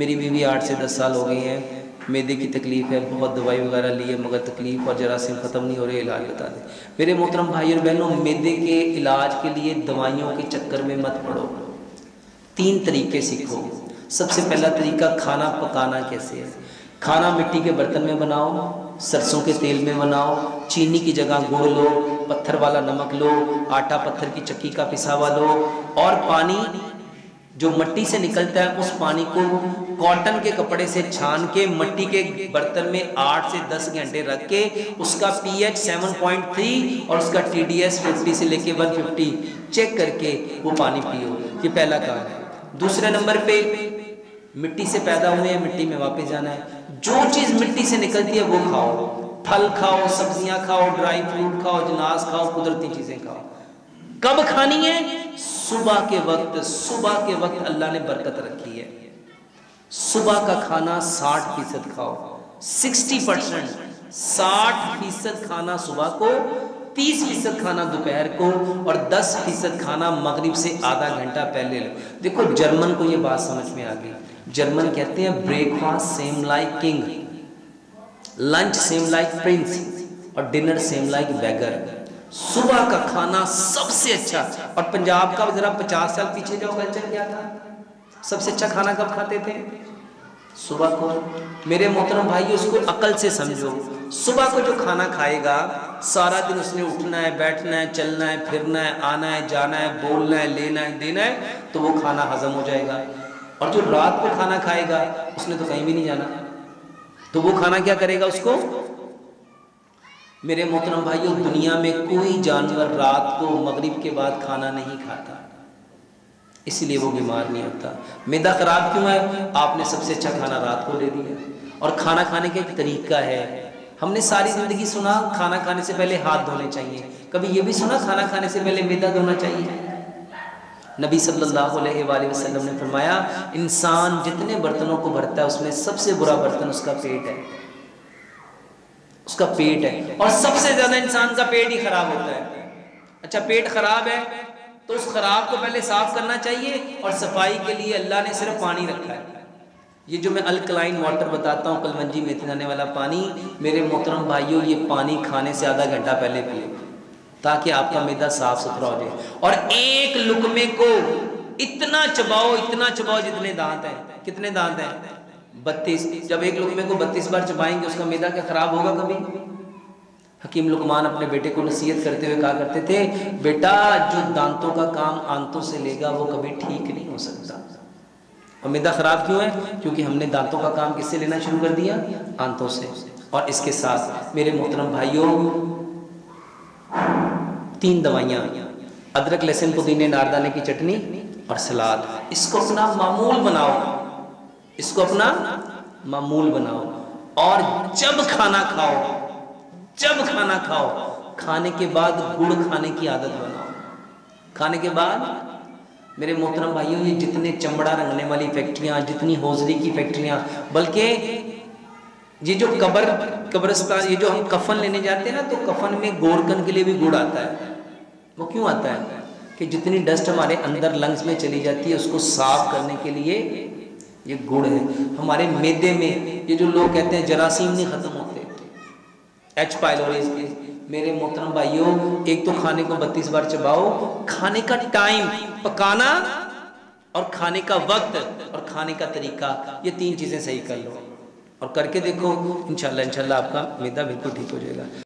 मेरी बीवी 8 से 10 साल हो गई हैं। मैदे की तकलीफ़ है, बहुत दवाई वगैरह ली है मगर तकलीफ़ और जरासीम ख़त्म नहीं हो रहे। इलाज बता दें। मेरे मोहतरम भाई और बहनों, मैदे के इलाज के लिए दवाइयों के चक्कर में मत पड़ो। 3 तरीके सीखो। सबसे पहला तरीका, खाना पकाना कैसे है। खाना मिट्टी के बर्तन में बनाओ, सरसों के तेल में बनाओ, चीनी की जगह गुड़ लो, पत्थर वाला नमक लो, आटा पत्थर की चक्की का पिसा हुआ लो, और पानी जो मट्टी से निकलता है उस पानी को कॉटन के कपड़े से छान के मट्टी के बर्तन में 8 से 10 घंटे रख के उसका pH 7.3 और उसका TDS 50 से लेके 150 चेक करके वो पानी पियो। ये पहला काम है। दूसरे नंबर पे, मिट्टी से पैदा हुए हैं, मिट्टी में वापस जाना है। जो चीज़ मिट्टी से निकलती है वो खाओ। फल खाओ, सब्जियां खाओ, ड्राई फ्रूट खाओ, अजनास खाओ, कुदरती चीज़ें खाओ। कब खानी है? सुबह के वक्त। सुबह के वक्त अल्लाह ने बरकत रखी है। सुबह का खाना 60% खाओ, 60%। 60% खाना सुबह को, 30% खाना दोपहर को, और 10% खाना मगरिब से आधा घंटा पहले लो। देखो, जर्मन को ये बात समझ में आ गई। जर्मन कहते हैं breakfast same like king, lunch same like Prince, और डिनर सेम लाइक बेगर। सुबह का खाना सबसे अच्छा। और पंजाब का जरा 50 साल पीछे जाओ, कल्चर क्या था? सबसे अच्छा खाना कब खाते थे? सुबह को। मेरे मोहतरम भाई, उसको अकल से समझो। सुबह को जो खाना खाएगा, सारा दिन उसने उठना है, बैठना है, चलना है, फिरना है, आना है, जाना है, बोलना है, लेना है, देना है, तो वो खाना हजम हो जाएगा। और जो रात को खाना खाएगा, उसने तो कहीं भी नहीं जाना, तो वो खाना क्या करेगा उसको? मेरे मोहतरम भाइयों, दुनिया में कोई जानवर रात को मगरिब के बाद खाना नहीं खाता, इसलिए वो बीमार नहीं होता। मैदा खराब क्यों है? आपने सबसे अच्छा खाना रात को दे दिया। और खाना खाने का एक तरीका है। हमने सारी ज़िंदगी सुना खाना खाने से पहले हाथ धोने चाहिए। कभी ये भी सुना खाना खाने से पहले मैदा धोना चाहिए? नबी सल्लल्लाहु अलैहि वसल्लम ने फरमाया, इंसान जितने बर्तनों को भरता है उसमें सबसे बुरा बर्तन उसका पेट है। उसका पेट है, और सबसे ज्यादा इंसान का पेट ही खराब होता है। अच्छा, पेट खराब है तो उस खराब को पहले साफ करना चाहिए, और सफाई के लिए अल्लाह ने सिर्फ पानी रखा है। ये जो मैं अल्कलाइन वाटर बताता हूँ, कलमंजी मेथी दाने वाला पानी, मेरे मोहतरम भाइयों, ये पानी खाने से आधा घंटा पहले पिए, ताकि आपका मैदा साफ सुथरा हो जाए। और एक लुकमे को इतना चबाओ जितने दांत हैं। कितने दांत हैं? 32। जब एक लुकमे को 32 बार चबाएंगे, उसका मैदा क्या खराब होगा कभी? हकीम लुकमान अपने बेटे को नसीहत करते हुए कहा करते थे, बेटा, जो दांतों का काम आंतों से लेगा वो कभी ठीक नहीं हो सकता। और मैदा खराब क्यों है? क्योंकि हमने दांतों का काम किससे लेना शुरू कर दिया? आंतों से। और इसके साथ मेरे मोहतरम भाइयों, 3 दवाइयाँ, अदरक, लहसुन, पुदीने, नारदाने की चटनी और सलाद। इसको अपना मामूल बनाओ, इसको अपना मामूल बनाओ। और जब खाना खाओ, खाने के बाद गुड़ खाने की आदत बनाओ। खाने के बाद मेरे मोहतरम भाइयों, ये जितने चमड़ा रंगने वाली फैक्ट्रियाँ, जितनी हौजरी की फैक्ट्रियाँ, बल्कि ये जो कब्रिस्तान, ये जो हम कफन लेने जाते हैं ना, तो कफन में गोरकन के लिए भी गुड़ आता है। वो क्यों आता है? कि जितनी डस्ट हमारे अंदर लंग्स में चली जाती है, उसको साफ करने के लिए ये गुड़ है। हमारे मैदे में ये जो लोग कहते हैं जरासीम नहीं खत्म होते, H. पाइलोरीज के, मेरे मोहतरम भाइयों, एक तो खाने को 32 बार चबाओ। खाने का टाइम, पकाना, और खाने का वक्त, और खाने का तरीका, ये 3 चीजें सही कर लो और करके देखो, इंशाल्लाह आपका मैदा बिल्कुल ठीक हो जाएगा।